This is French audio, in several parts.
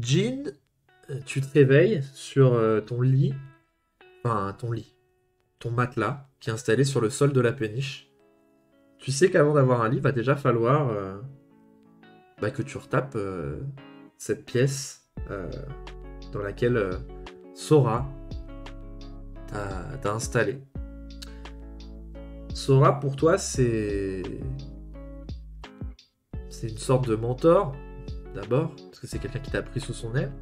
Jean, tu te réveilles sur ton lit, enfin ton lit, ton matelas qui est installé sur le sol de la péniche. Tu sais qu'avant d'avoir un lit, va déjà falloir que tu retapes cette pièce dans laquelle Sora t'a installé. Sora, pour toi, c'est une sorte de mentor, d'abord, parce que c'est quelqu'un qui t'a pris sous son aile,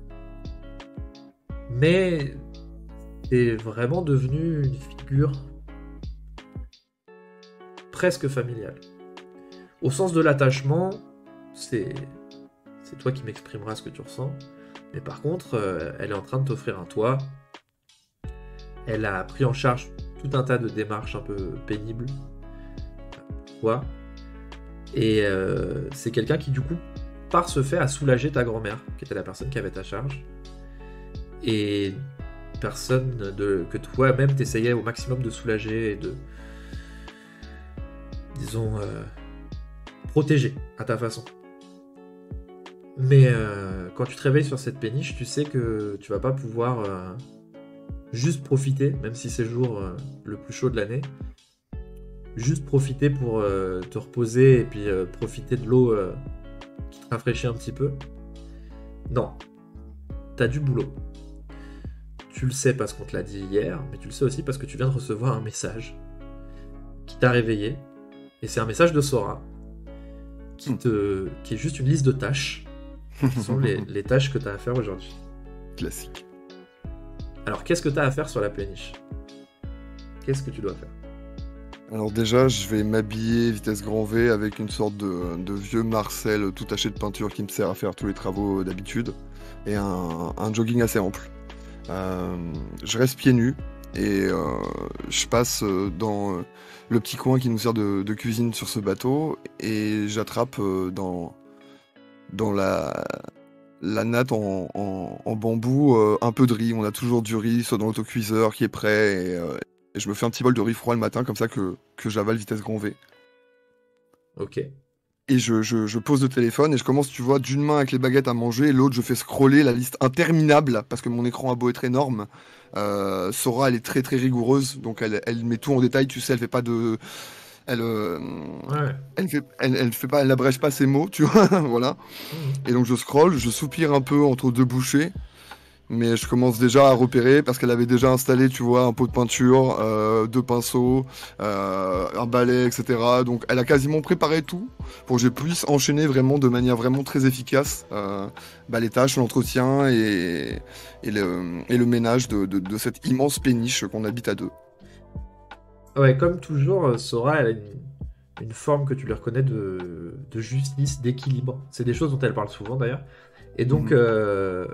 mais c'est vraiment devenu une figure presque familiale. Au sens de l'attachement, c'est c'est toi qui m'exprimeras ce que tu ressens, mais par contre, elle est en train de t'offrir un toit. Elle a pris en charge tout un tas de démarches un peu pénibles pour toi, et c'est quelqu'un qui, du coup, par ce fait, a soulagé ta grand-mère, qui était la personne qui avait ta charge, et que toi-même t'essayais au maximum de soulager et de, disons, protéger à ta façon. Mais quand tu te réveilles sur cette péniche, tu sais que tu vas pas pouvoir juste profiter, même si c'est le jour le plus chaud de l'année, juste profiter pour te reposer et puis profiter de l'eau qui te rafraîchit un petit peu. Non, t'as du boulot. Tu le sais parce qu'on te l'a dit hier, mais tu le sais aussi parce que tu viens de recevoir un message qui t'a réveillé. Et c'est un message de Sora qui est juste une liste de tâches qui sont les tâches que tu as à faire aujourd'hui. Classique. Alors, qu'est-ce que tu as à faire sur la péniche? Qu'est-ce que tu dois faire? Alors déjà, je vais m'habiller vitesse grand V avec une sorte de vieux Marcel tout taché de peinture qui me sert à faire tous les travaux d'habitude et un jogging assez ample. Je reste pieds nus et je passe dans le petit coin qui nous sert de cuisine sur ce bateau et j'attrape dans la natte en bambou un peu de riz. On a toujours du riz, soit dans l'autocuiseur qui est prêt et je me fais un petit bol de riz froid le matin comme ça que j'avale vitesse grand V. Ok. Et je pose le téléphone et je commence, tu vois, d'une main avec les baguettes à manger et l'autre je fais scroller la liste interminable parce que mon écran a beau être énorme. Sora elle est très très rigoureuse donc elle met tout en détail, tu sais, elle fait pas de. Elle, Ouais. elle fait pas, elle abrège pas ses mots, tu vois, voilà. Mhm. Et donc je scrolle, je soupire un peu entre deux bouchées, mais je commence déjà à repérer parce qu'elle avait déjà installé, tu vois, un pot de peinture, deux pinceaux, un balai, etc. Donc elle a quasiment préparé tout pour que je puisse enchaîner vraiment de manière vraiment très efficace les tâches, l'entretien et le ménage de cette immense péniche qu'on habite à deux. Ouais, comme toujours, Sora, elle a une forme que tu lui reconnais de justice, d'équilibre. C'est des choses dont elle parle souvent d'ailleurs. Et donc, Mhm.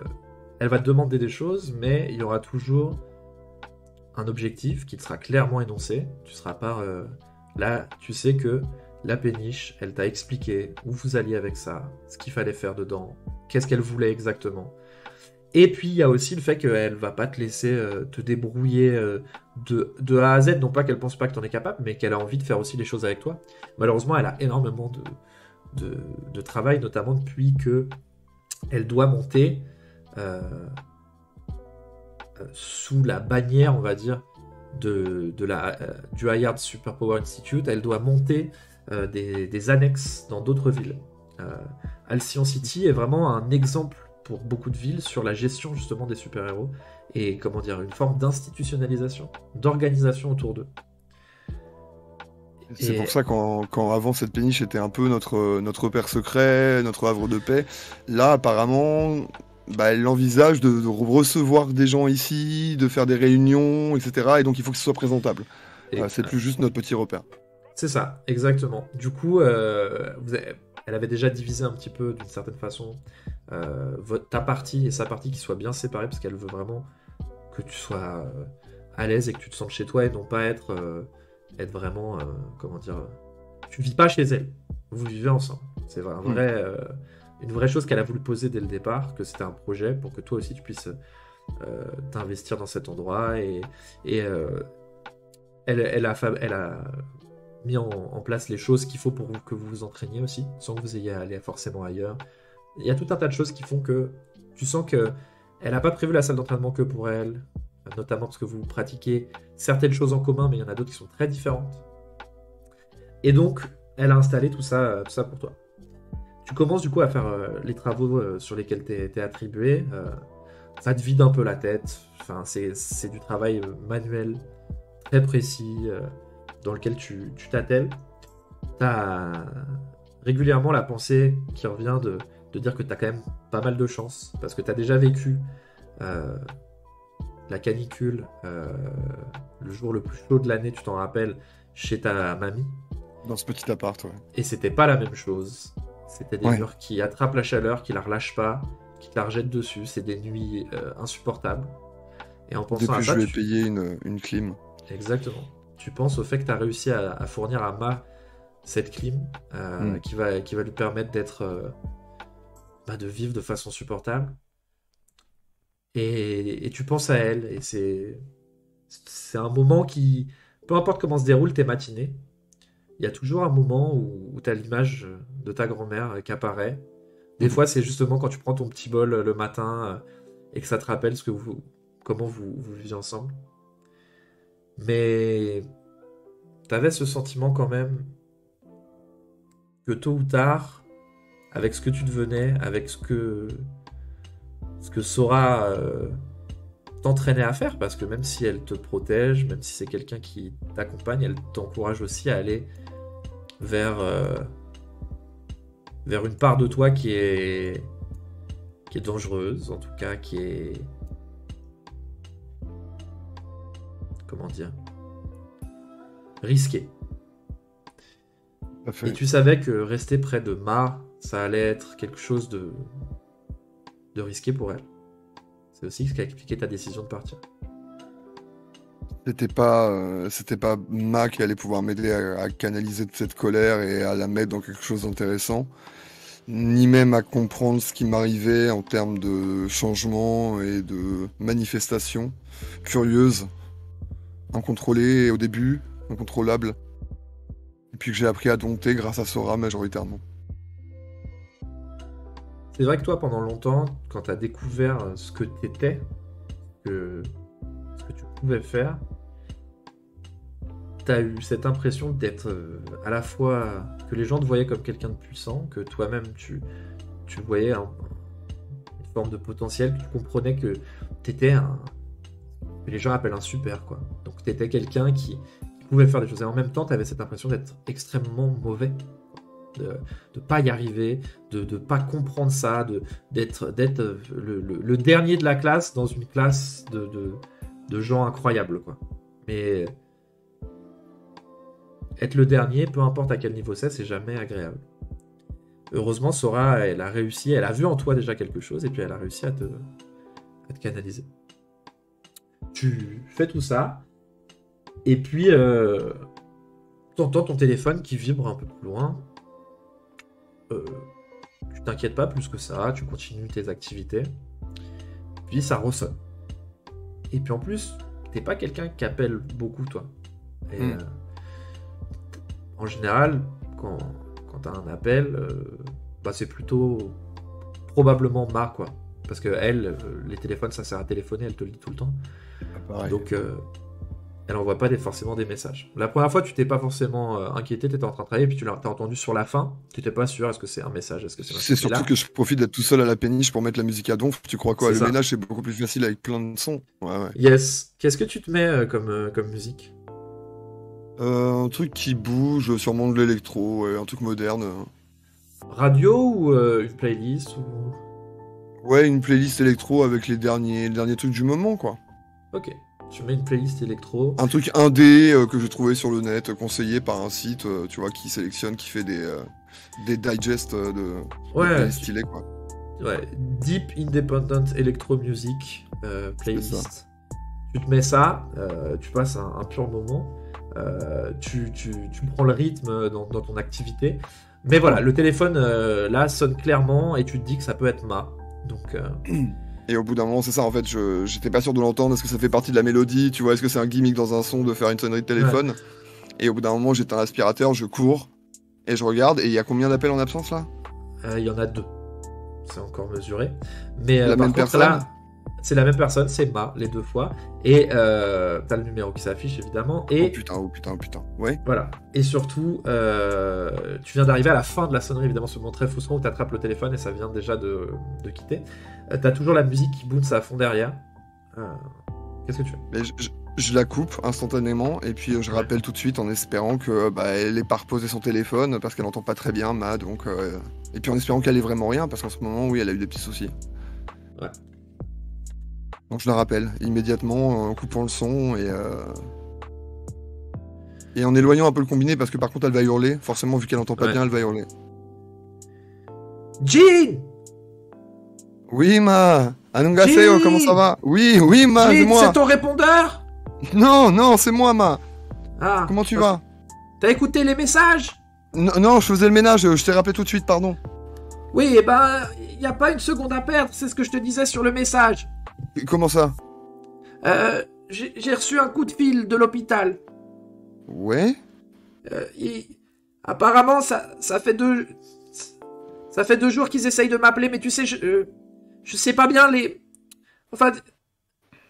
elle va te demander des choses, mais il y aura toujours un objectif qui te sera clairement énoncé. Tu seras pas là, tu sais que la péniche, elle t'a expliqué où vous alliez avec ça, ce qu'il fallait faire dedans, qu'est-ce qu'elle voulait exactement. Et puis il y a aussi le fait qu'elle va pas te laisser te débrouiller de A à Z, non pas qu'elle pense pas que tu en es capable, mais qu'elle a envie de faire aussi les choses avec toi. Malheureusement, elle a énormément de travail, notamment depuis que elle doit monter euh, sous la bannière, on va dire, du Hayard Superpower Institute. Elle doit monter des annexes dans d'autres villes. Euh, Halcyon City est vraiment un exemple pour beaucoup de villes sur la gestion justement des super-héros et comment dire, une forme d'institutionnalisation, d'organisation autour d'eux. C'est pour Et ça quand avant cette péniche était un peu notre repère secret, notre havre de paix, là apparemment elle envisage de recevoir des gens ici, de faire des réunions, etc. Et donc il faut que ce soit présentable. et C'est plus juste notre petit repère. c'est ça, exactement. Du coup, elle avait déjà divisé un petit peu, d'une certaine façon, ta partie et sa partie qui soient bien séparées, parce qu'elle veut vraiment que tu sois à l'aise et que tu te sentes chez toi et non pas être vraiment, comment dire, tu vis pas chez elle, vous vivez ensemble. C'est Hmm. une vraie chose qu'elle a voulu poser dès le départ, que c'était un projet pour que toi aussi tu puisses t'investir dans cet endroit et elle a mis en place les choses qu'il faut pour que vous vous entraîniez aussi, sans que vous ayez à aller forcément ailleurs. Il y a tout un tas de choses qui font que Tu sens que elle n'a pas prévu la salle d'entraînement que pour elle, notamment parce que vous pratiquez certaines choses en commun, mais il y en a d'autres qui sont très différentes. Et donc, elle a installé tout ça pour toi. Tu commences du coup à faire les travaux sur lesquels t'es attribué. Ça te vide un peu la tête. Enfin, c'est du travail manuel très précis dans lequel tu t'attelles. T'as régulièrement la pensée qui revient de dire que t'as quand même pas mal de chance parce que t'as déjà vécu la canicule le jour le plus chaud de l'année, tu t'en rappelles, chez ta mamie. Dans ce petit appart, ouais. Et c'était pas la même chose. C'était des murs qui attrapent la chaleur, qui la relâchent pas, qui te la rejettent dessus. C'est des nuits insupportables. Et en pensant Depuis, à ça, je lui ai payé une clim. Exactement. Tu penses au fait que tu as réussi à fournir à Ma cette clim qui va lui permettre de vivre de façon supportable. Et tu penses à elle. Et c'est un moment qui, peu importe comment se déroulent tes matinées, il y a toujours un moment où tu as l'image de ta grand-mère qui apparaît. Des fois, c'est justement quand tu prends ton petit bol le matin et que ça te rappelle comment vous viviez ensemble. Mais tu avais ce sentiment quand même que tôt ou tard, avec ce que tu devenais, avec ce que Sora t'entraînait à faire, parce que même si elle te protège, même si c'est quelqu'un qui t'accompagne, elle t'encourage aussi à aller vers une part de toi qui est dangereuse, en tout cas qui est, comment dire, risquée. Et tu savais que rester près de Ma, ça allait être quelque chose de risqué pour elle. C'est aussi ce qui a expliqué ta décision de partir. C'était pas Ma qui allait pouvoir m'aider à canaliser cette colère et à la mettre dans quelque chose d'intéressant, ni même à comprendre ce qui m'arrivait en termes de changement et de manifestations curieuses, incontrôlées au début, incontrôlables, et puis que j'ai appris à dompter grâce à Sora majoritairement. C'est vrai que toi, pendant longtemps, quand tu as découvert ce que tu étais, ce que tu pouvais faire, tu as eu cette impression d'être à la fois que les gens te voyaient comme quelqu'un de puissant, que toi-même tu voyais une forme de potentiel, que tu comprenais que tu étais que les gens appellent un super, quoi. Donc tu étais quelqu'un qui pouvait faire des choses. Et en même temps, tu avais cette impression d'être extrêmement mauvais. De pas y arriver, de pas comprendre ça, d'être le dernier de la classe dans une classe de gens incroyables, quoi. Mais être le dernier, peu importe à quel niveau c'est jamais agréable. Heureusement, Sora, elle a réussi, elle a vu en toi déjà quelque chose, et puis elle a réussi à te canaliser. Tu fais tout ça, et puis tu entends ton téléphone qui vibre un peu plus loin. Tu t'inquiètes pas plus que ça, tu continues tes activités, puis ça ressonne. Et puis en plus, t'es pas quelqu'un qui appelle beaucoup, toi. Et en général, quand t'as un appel, c'est plutôt probablement Ma, quoi. Parce que elle, les téléphones, ça sert à téléphoner, elle te le dit tout le temps. Donc elle envoie pas forcément des messages. La première fois, tu t'es pas forcément inquiété, tu étais en train de travailler, puis tu l'as entendu sur la fin, tu n'étais pas sûr, est-ce que c'est un message, est-ce que c'est un C'est surtout que je profite d'être tout seul à la péniche pour mettre la musique à donf. Tu crois quoi? Le ménage, c'est beaucoup plus facile avec plein de sons. Ouais. Yes. Qu'est-ce que tu te mets comme musique? Un truc qui bouge, sûrement de l'électro, un truc moderne. Radio ou une playlist ou... Ouais, une playlist électro avec les derniers trucs du moment, quoi. Ok. Tu mets une playlist électro. Un truc indé que j'ai trouvé sur le net, conseillé par un site, tu vois, qui sélectionne, qui fait des digests de stylés, quoi. Ouais, Deep Independent Electro Music playlist. Tu te mets ça, tu passes un pur moment, tu prends le rythme dans ton activité. Mais voilà, le téléphone là sonne clairement et tu te dis que ça peut être Ma. Donc... Et au bout d'un moment, c'est ça, en fait, j'étais pas sûr de l'entendre, est-ce que ça fait partie de la mélodie, tu vois, est-ce que c'est un gimmick dans un son de faire une sonnerie de téléphone? Ouais. Et au bout d'un moment, j'éteins l'aspirateur, je cours, et je regarde, et il y a combien d'appels en absence, là? Il y en a 2. c'est encore mesuré. Mais La par même contre, personne là, c'est la même personne, c'est Ma, les 2 fois. Et t'as le numéro qui s'affiche, évidemment. Oh Et putain, oh putain, oh putain. Ouais. voilà. Et surtout, tu viens d'arriver à la fin de la sonnerie, évidemment, ce moment très frustrant où tu attrapes le téléphone et ça vient déjà de quitter. T'as toujours la musique qui bounce à fond derrière. Qu'est-ce que tu fais? Mais je la coupe instantanément et puis je rappelle tout de suite en espérant que elle ait pas reposé son téléphone parce qu'elle entend pas très bien, Ma, donc et puis en espérant qu'elle ait vraiment rien parce qu'en ce moment, oui, elle a eu des petits soucis. Ouais. Donc je la rappelle immédiatement en coupant le son et en éloignant un peu le combiné parce que par contre elle va hurler. Forcément, vu qu'elle entend pas Ouais. bien, elle va hurler. Jean! Oui, Ma! Annyeonghaseyo, Jean! comment ça va? Oui, oui, Ma, c'est Jean, moi! c'est ton répondeur? Non, non, c'est moi, Ma! Ah, Comment tu vas? T'as écouté les messages? Non, non, je faisais le ménage, je t'ai rappelé tout de suite, pardon. Oui, eh ben, y a pas une seconde à perdre, c'est ce que je te disais sur le message. Comment ça? J'ai reçu un coup de fil de l'hôpital. Ouais? Apparemment, ça fait 2 jours qu'ils essayent de m'appeler, mais tu sais, je sais pas bien les... Enfin,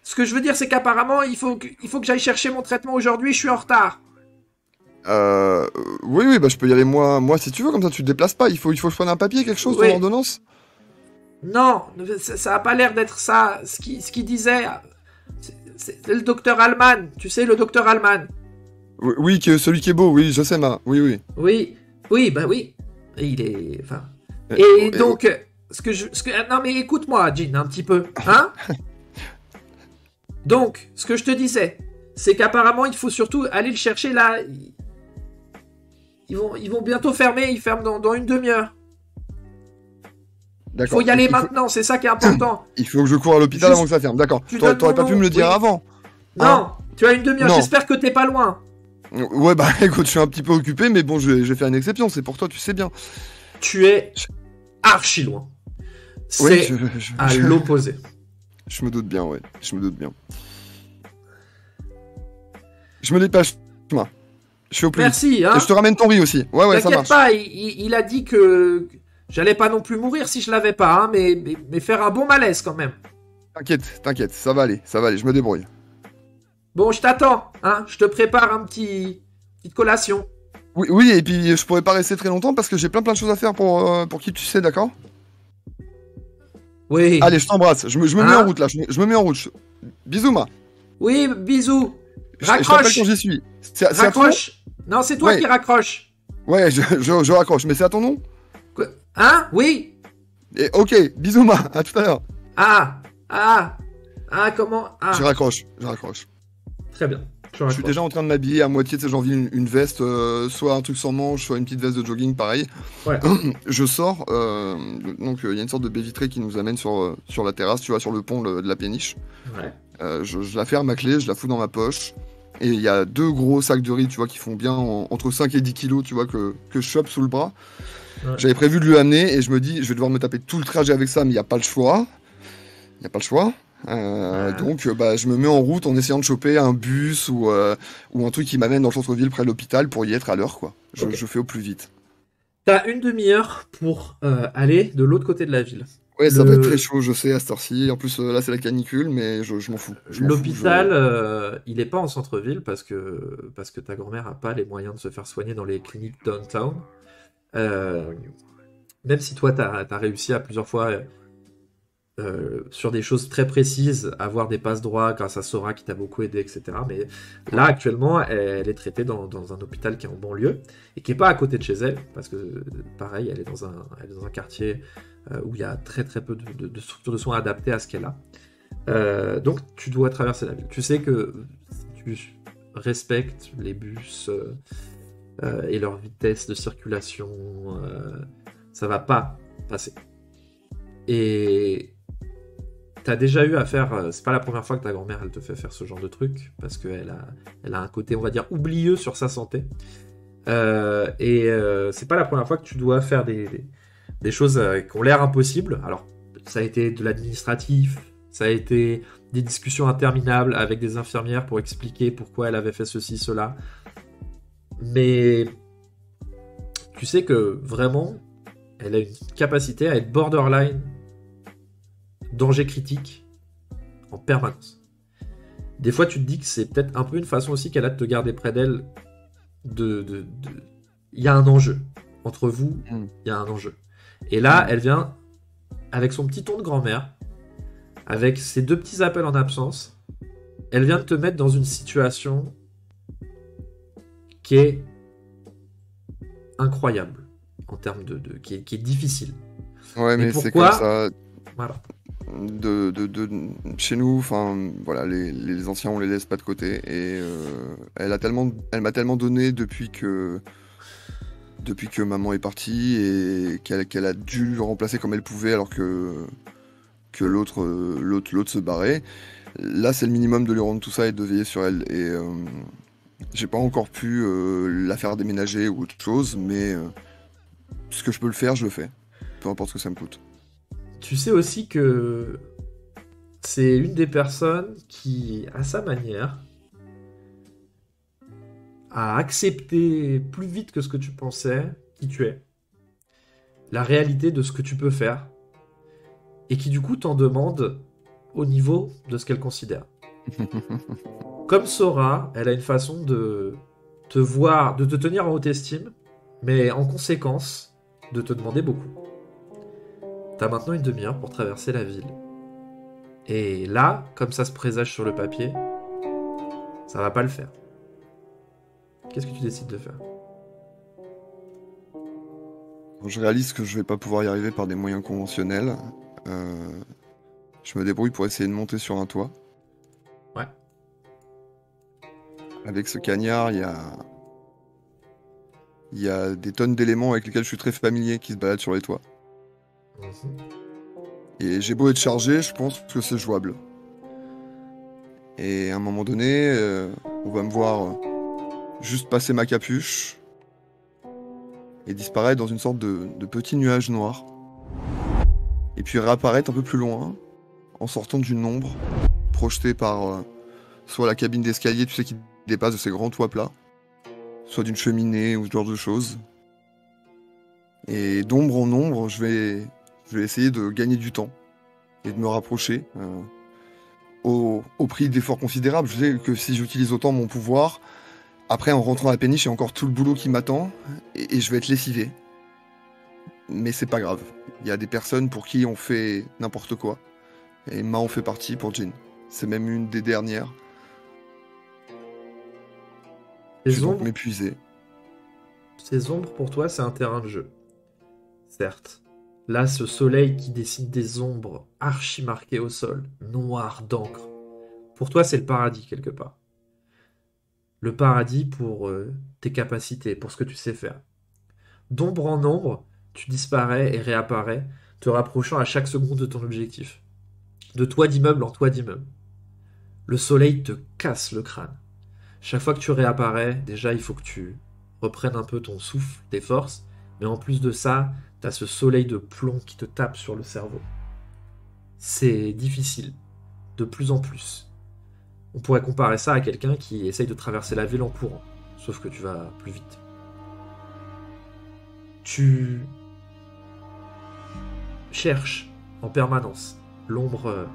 ce que je veux dire, c'est qu'apparemment, il faut que j'aille chercher mon traitement aujourd'hui, je suis en retard. Oui, oui, bah je peux y aller moi si tu veux, comme ça tu te déplaces pas. Il faut que je prenne un papier, quelque chose, Oui. ton ordonnance? Non, ça a pas l'air d'être ça. Ce qu'il disait, c'est le docteur Allman. Tu sais, le docteur Allman. Oui, oui, celui qui est beau, oui, je sais, Ma. Oui, oui. Oui, bah oui. Et il est... Enfin... Euh, Et et- donc, non mais écoute-moi, Jean, un petit peu, hein? Donc, ce que je te disais, c'est qu'apparemment, il faut surtout aller le chercher là. Ils vont bientôt fermer, ils ferment dans une demi-heure. Il D'accord. faut y aller Il faut- maintenant, c'est ça qui est important. Il faut que je cours à l'hôpital Juste- avant que ça ferme, d'accord. tu T'aurais donnes pas mon pu me le nom, dire oui. avant? Non, tu as une demi-heure, Non. j'espère que t'es pas loin. Ouais, bah écoute, je suis un petit peu occupé, mais bon, je vais faire une exception, c'est pour toi, tu sais bien. Tu es archi loin. Oui, C'est à l'opposé. je me doute bien, ouais. Je me doute bien. Je me dépêche, moi. Je suis au plus vite. Merci, hein. Et je te ramène ton riz aussi. Ouais, ouais, ça T'inquiète marche. pas, il a dit que j'allais pas non plus mourir si je l'avais pas, hein, mais faire un bon malaise quand même. T'inquiète, ça va aller, je me débrouille. Bon, je t'attends, hein. Je te prépare petite collation. Oui, oui, et puis je pourrais pas rester très longtemps parce que j'ai plein de choses à faire pour qui tu sais, d'accord? Oui. Allez, je t'embrasse, je me mets Hein? en route là, je me mets en route. Bisous, Ma. Oui, bisous. Je t'appelle Raccroche. quand j'y suis. C'est à ton nom? Raccroche. Non, c'est toi Ouais. qui raccroche. Ouais, je raccroche, mais c'est à ton nom? Quoi? Hein? Oui. Et, ok, bisous, Ma, à tout à l'heure. Ah, comment? Ah, Je raccroche. très bien. Je Je suis raccroche. déjà en train de m'habiller à moitié, tu sais, j'ai envie une veste, soit un truc sans manche, soit une petite veste de jogging, pareil. Ouais. Je sors, donc il y a une sorte de baie vitrée qui nous amène sur la terrasse, tu vois, sur le pont de la péniche. Ouais. Je la ferme ma clé, je la fous dans ma poche. Et il y a 2 gros sacs de riz, tu vois, qui font bien entre 5 et 10 kilos, tu vois, que je chope sous le bras. Ouais. J'avais prévu de lui amener et je me dis, je vais devoir me taper tout le trajet avec ça, mais il n'y a pas le choix. Donc, je me mets en route en essayant de choper un bus ou un truc qui m'amène dans le centre-ville près de l'hôpital pour y être à l'heure, quoi. Ok. Je fais au plus vite. T'as une demi-heure pour aller de l'autre côté de la ville. Ouais, ça Le- va être très chaud, je sais, à cette heure-ci. En plus, là, c'est la canicule, mais je m'en fous. Je m'en fous, L'hôpital, il est pas en centre-ville parce que ta grand-mère a pas les moyens de se faire soigner dans les cliniques downtown. Même si toi, t'as réussi à plusieurs fois, sur des choses très précises, avoir des passes droits grâce à Sora qui t'a beaucoup aidé, etc. Mais là, actuellement, elle est traitée dans un hôpital qui est en banlieue et qui est pas à côté de chez elle, parce que, pareil, elle est dans un quartier où il y a très très peu de structures de soins adaptées à ce qu'elle a. Donc, tu dois traverser la ville. Tu sais que si tu respectes les bus et leur vitesse de circulation, ça va pas passer. Et t'as déjà eu à faire, c'est pas la première fois que ta grand-mère elle te fait faire ce genre de truc, parce qu'elle a un côté, on va dire, oublieux sur sa santé. C'est pas la première fois que tu dois faire des choses qui ont l'air impossibles. Alors, ça a été de l'administratif, ça a été des discussions interminables avec des infirmières pour expliquer pourquoi elle avait fait ceci, cela. Mais tu sais que vraiment, elle a une capacité à être borderline danger critique en permanence. Des fois, tu te dis que c'est peut-être un peu une façon aussi qu'elle a de te garder près d'elle. Il y a un enjeu. Entre vous, il y a un enjeu. Et là, elle vient avec son petit ton de grand-mère, avec ses 2 petits appels en absence. Elle vient de te mettre dans une situation qui est incroyable, en termes qui est difficile. Ouais, mais c'est comme ça. Voilà. Chez nous, enfin voilà, les anciens on les laisse pas de côté et elle m'a tellement donné depuis que maman est partie et qu'elle a dû le remplacer comme elle pouvait alors que l'autre se barrait. Là, c'est le minimum de lui rendre tout ça et de veiller sur elle. Et j'ai pas encore pu la faire déménager ou autre chose, mais ce que je peux le faire, je le fais, peu importe ce que ça me coûte. Tu sais aussi que c'est une des personnes qui, à sa manière, a accepté plus vite que ce que tu pensais qui tu es, la réalité de ce que tu peux faire, et qui du coup t'en demande au niveau de ce qu'elle considère. Comme Sora, elle a une façon de te voir, de te tenir en haute estime, mais en conséquence, de te demander beaucoup. T'as maintenant une demi-heure pour traverser la ville. Et là, comme ça se présage sur le papier, ça va pas le faire. Qu'est-ce que tu décides de faire ? Je réalise que je vais pas pouvoir y arriver par des moyens conventionnels. Je me débrouille pour essayer de monter sur un toit. Ouais. Avec ce cagnard, il y a des tonnes d'éléments avec lesquels je suis très familier qui se baladent sur les toits. Et j'ai beau être chargé, je pense que c'est jouable. Et à un moment donné, on va me voir juste passer ma capuche et disparaître dans une sorte de petit nuage noir. Et puis réapparaître un peu plus loin, en sortant d'une ombre, projetée par soit la cabine d'escalier, tu sais, qui dépasse de ces grands toits plats, soit d'une cheminée ou ce genre de choses. Et d'ombre en ombre, je vais essayer de gagner du temps et de me rapprocher au prix d'efforts considérables. Je sais que si j'utilise autant mon pouvoir, après en rentrant à la péniche, il y a encore tout le boulot qui m'attend et je vais être lessivé. Mais c'est pas grave. Il y a des personnes pour qui on fait n'importe quoi. Et Ma en fait partie pour Jean. C'est même une des dernières. Je vais donc m'épuiser. Ces ombres, pour toi, c'est un terrain de jeu. Certes. Là, ce soleil qui dessine des ombres archi marquées au sol, noires d'encre. Pour toi, c'est le paradis, quelque part. Le paradis pour tes capacités, pour ce que tu sais faire. D'ombre en ombre, tu disparais et réapparais, te rapprochant à chaque seconde de ton objectif. De toit d'immeuble en toit d'immeuble. Le soleil te casse le crâne. Chaque fois que tu réapparais, déjà, il faut que tu reprennes un peu ton souffle, tes forces, mais en plus de ça, t'as ce soleil de plomb qui te tape sur le cerveau. C'est difficile, de plus en plus. On pourrait comparer ça à quelqu'un qui essaye de traverser la ville en courant, sauf que tu vas plus vite. Tu cherches en permanence l'ombre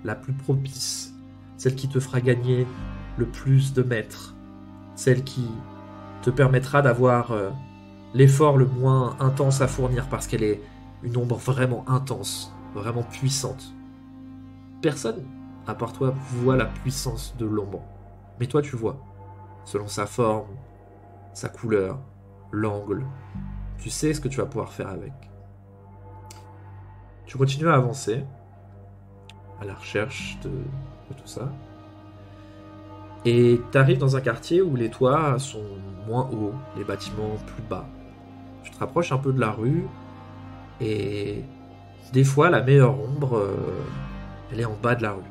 la plus propice, celle qui te fera gagner le plus de mètres, celle qui te permettra d'avoir l'effort le moins intense à fournir parce qu'elle est une ombre vraiment intense, vraiment puissante. Personne, à part toi, voit la puissance de l'ombre. Mais toi, tu vois, selon sa forme, sa couleur, l'angle. Tu sais ce que tu vas pouvoir faire avec. Tu continues à avancer à la recherche de tout ça. Et tu arrives dans un quartier où les toits sont moins hauts, les bâtiments plus bas. Tu te rapproches un peu de la rue et des fois la meilleure ombre, elle est en bas de la rue.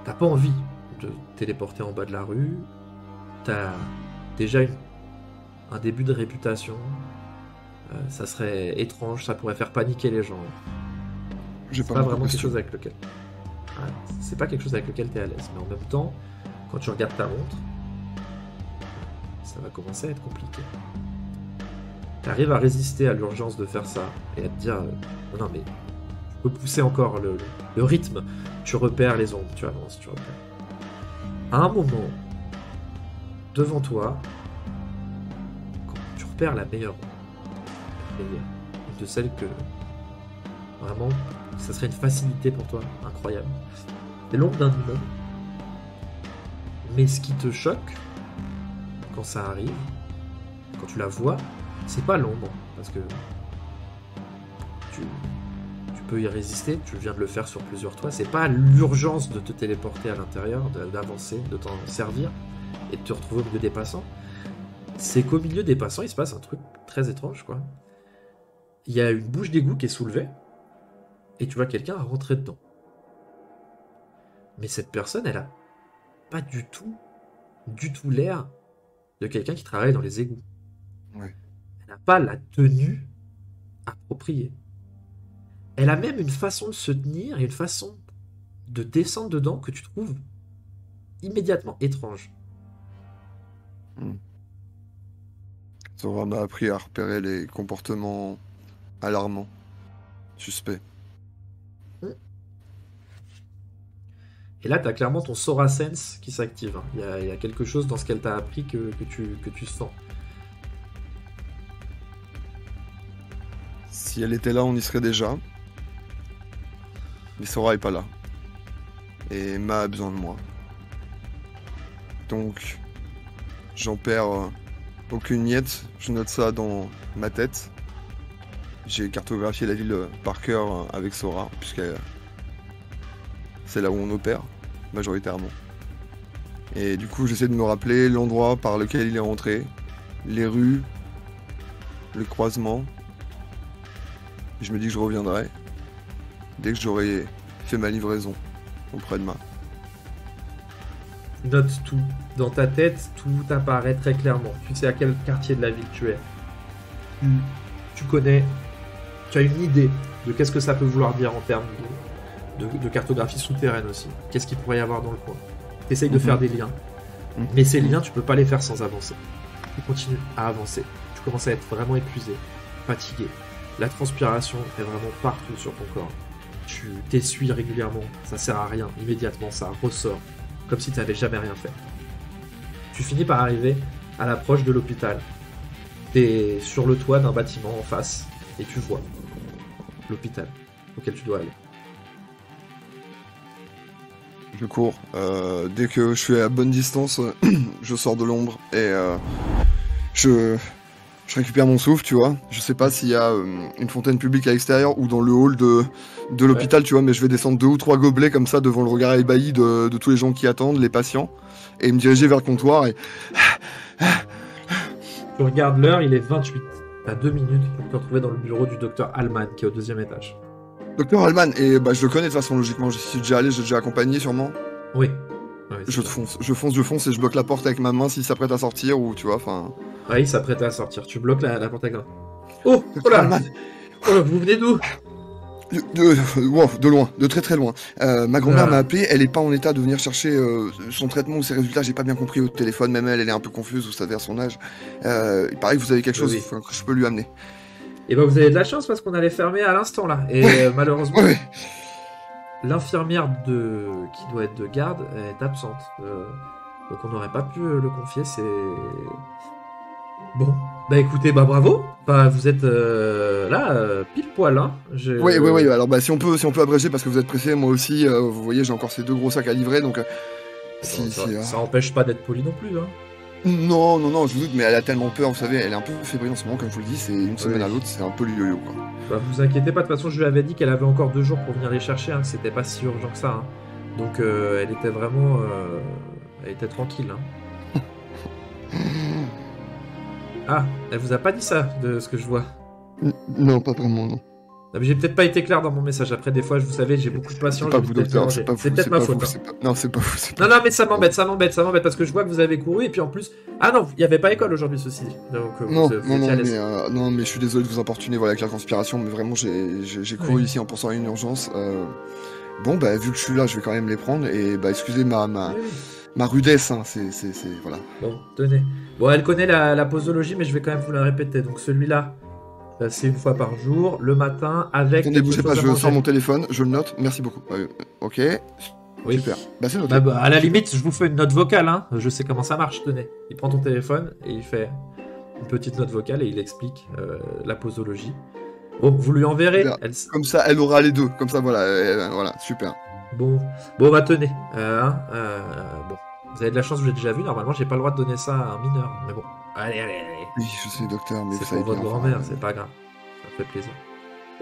T'as pas envie de te téléporter en bas de la rue. T'as déjà un début de réputation. Ça serait étrange, ça pourrait faire paniquer les gens. C'est pas vraiment quelque chose avec lequel. C'est pas quelque chose avec lequel t'es à l'aise. Mais en même temps, quand tu regardes ta montre, ça va commencer à être compliqué. T'arrives à résister à l'urgence de faire ça et à te dire non mais peut pousser encore le rythme. Tu repères les ombres, tu avances, tu repères. À un moment, devant toi, tu repères la meilleure ombre. La meilleure. Une de celles que, vraiment, ça serait une facilité pour toi, incroyable. C'est l'ombre d'un humain. Mais ce qui te choque, quand ça arrive, quand tu la vois, c'est pas l'ombre, parce que tu peux y résister, tu viens de le faire sur plusieurs toits, c'est pas l'urgence de te téléporter à l'intérieur, d'avancer, de t'en servir, et de te retrouver au milieu des passants. C'est qu'au milieu des passants, il se passe un truc très étrange, quoi. Il y a une bouche d'égout qui est soulevée, et tu vois quelqu'un rentrer dedans. Mais cette personne, elle a pas du tout l'air de quelqu'un qui travaille dans les égouts. Ouais. Elle n'a pas la tenue appropriée. Elle a même une façon de se tenir et une façon de descendre dedans que tu trouves immédiatement étrange. Sora m'a appris à repérer les comportements alarmants, suspects. Et là, tu as clairement ton Sora Sense qui s'active. Il y a quelque chose dans ce qu'elle t'a appris que tu sens. Si elle était là, on y serait déjà. Mais Sora est pas là. Et Ma a besoin de moi. Donc, j'en perds aucune miette. Je note ça dans ma tête. J'ai cartographié la ville par cœur avec Sora, puisque c'est là où on opère, majoritairement. Et du coup, j'essaie de me rappeler l'endroit par lequel il est rentré, les rues, le croisement. Et je me dis que je reviendrai dès que j'aurai fait ma livraison auprès de Ma. Note tout. Dans ta tête, tout apparaît très clairement. Tu sais à quel quartier de la ville tu es. Tu connais, tu as une idée de qu'est-ce que ça peut vouloir dire en termes de cartographie souterraine aussi. Qu'est-ce qu'il pourrait y avoir dans le coin. Tu essayes de faire des liens. Mais ces liens, tu peux pas les faire sans avancer. Tu continues à avancer. Tu commences à être vraiment épuisé, fatigué. La transpiration est vraiment partout sur ton corps. Tu t'essuies régulièrement, ça sert à rien. Immédiatement, ça ressort, comme si tu n'avais jamais rien fait. Tu finis par arriver à l'approche de l'hôpital. T'es sur le toit d'un bâtiment en face, et tu vois l'hôpital auquel tu dois aller. Je cours. Dès que je suis à bonne distance, je sors de l'ombre et je récupère mon souffle, tu vois. Je sais pas s'il y a une fontaine publique à l'extérieur ou dans le hall de l'hôpital, tu vois, mais je vais descendre 2 ou 3 gobelets comme ça devant le regard ébahi de tous les gens qui attendent, les patients, et me diriger vers le comptoir et... Tu regardes l'heure, il est 28. T'as 2 minutes pour te retrouver dans le bureau du docteur Allman, qui est au 2e étage. Docteur Allman, et bah je le connais de toute façon, logiquement, j'y suis déjà allé, j'ai déjà accompagné sûrement. Oui. Je fonce et je bloque la porte avec ma main s'il s'apprête à sortir ou tu vois, enfin... Ah, il s'apprête à sortir, tu bloques la porte avec la main. Oh là oh là, vous venez d'où? De loin, de très très loin. Ma grand-mère m'a appelé, elle est pas en état de venir chercher son traitement ou ses résultats, j'ai pas bien compris au téléphone, même elle est un peu confuse, vous savez, à son âge. Il paraît que vous avez quelque chose que je peux lui amener. Et bah vous avez de la chance parce qu'on allait fermer à l'instant là. Et malheureusement, l'infirmière qui doit être de garde est absente. Donc on n'aurait pas pu le confier, c'est... Bon, bah écoutez, bah bravo. Bah vous êtes là, pile poil, hein. Oui, alors bah si on peut abréger parce que vous êtes pressé, moi aussi, vous voyez, j'ai encore ces 2 gros sacs à livrer, donc... ça empêche pas d'être poli non plus, hein. Non, je vous doute, mais elle a tellement peur, vous savez, elle est un peu fébrile en ce moment, comme je vous le dis, c'est une semaine à l'autre, c'est un peu le yo-yo, quoi. Bah vous inquiétez pas, de toute façon je lui avais dit qu'elle avait encore 2 jours pour venir les chercher, hein, que c'était pas si urgent que ça, hein. Donc elle était vraiment... elle était tranquille, hein. Ah, elle vous a pas dit ça, de ce que je vois? Non, pas vraiment, non. Non, mais j'ai peut-être pas été clair dans mon message. Après, des fois, vous savez, j'ai beaucoup de patience. C'est pas vous, docteur, c'est peut-être ma faute. Non, c'est pas vous. Non, mais ça m'embête, parce que je vois que vous avez couru, et puis en plus... Ah non, il n'y avait pas école aujourd'hui, ceci dit. Donc, non, mais je suis désolé de vous importuner, voilà, avec la conspiration, mais vraiment, j'ai couru ici en pensant à une urgence. Bon, bah, vu que je suis là, je vais quand même les prendre, et bah, excusez ma rudesse, hein, c'est... Voilà. Bon, tenez. Bon, elle connaît la posologie, mais je vais quand même vous la répéter. Donc celui-là, C'est une fois par jour, le matin, avec Attendez, quelque bougez pas, chose à je sors manger. mon téléphone, je le note, merci beaucoup. Ok, Oui. super. Bah c'est noté. À la Super. limite, je vous fais une note vocale, hein. Je sais comment ça marche, tenez. Il prend ton téléphone et il fait une petite note vocale et il explique la posologie. Bon, vous lui enverrez. Super. Comme ça, elle aura les deux. Comme ça, voilà, voilà, super. Bon, bon, bah tenez. Bon, vous avez de la chance, je l'ai déjà vu. Normalement, j'ai pas le droit de donner ça à un mineur. Mais bon, allez, allez, allez. Oui, je suis docteur, mais vous C'est pour savez votre bien, enfin... grand-mère, c'est pas grave. Ça me fait plaisir.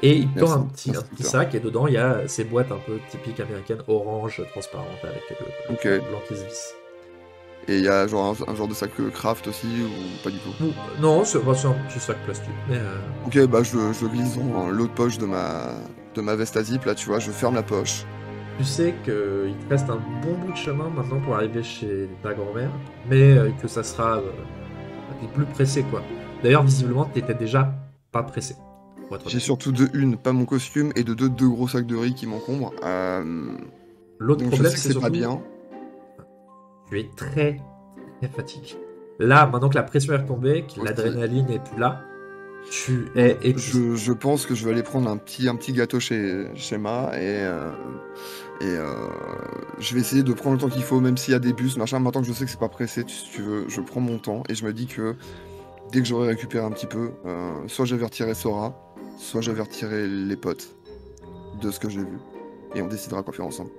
Et il tend Merci, un petit merci docteur. sac et dedans il y a ces boîtes un peu typiques américaines, orange, transparentes avec Ok. le blanc qui se visse. Et il y a genre un genre de sac craft aussi, ou pas du tout? Non, c'est bah, c'est un petit sac plastique, mais Ok, bah je le glisse dans l'autre poche de ma veste à zip, là, tu vois, je ferme la poche. tu sais qu'il te reste un bon bout de chemin maintenant pour arriver chez ta grand-mère, mais que ça sera... t'es plus pressé, quoi. D'ailleurs, visiblement, t'étais déjà pas pressé, pour être J'ai honnête. surtout de une, pas mon costume, et de deux gros sacs de riz qui m'encombrent. L'autre Donc je problème, sais que c'est c'est pas surtout, bien. tu es très, très fatigué. Là, maintenant que la pression est retombée, que Ok. l'adrénaline est plus là, tu Donc es épuisé. je pense que je vais aller prendre un petit gâteau chez Ma, je vais essayer de prendre le temps qu'il faut, même s'il y a des bus, machin. Maintenant que je sais que c'est pas pressé, si tu veux, je prends mon temps, et je me dis que dès que j'aurai récupéré un petit peu, soit j'avertirai Sora, soit j'avertirai les potes de ce que j'ai vu. Et on décidera quoi faire ensemble.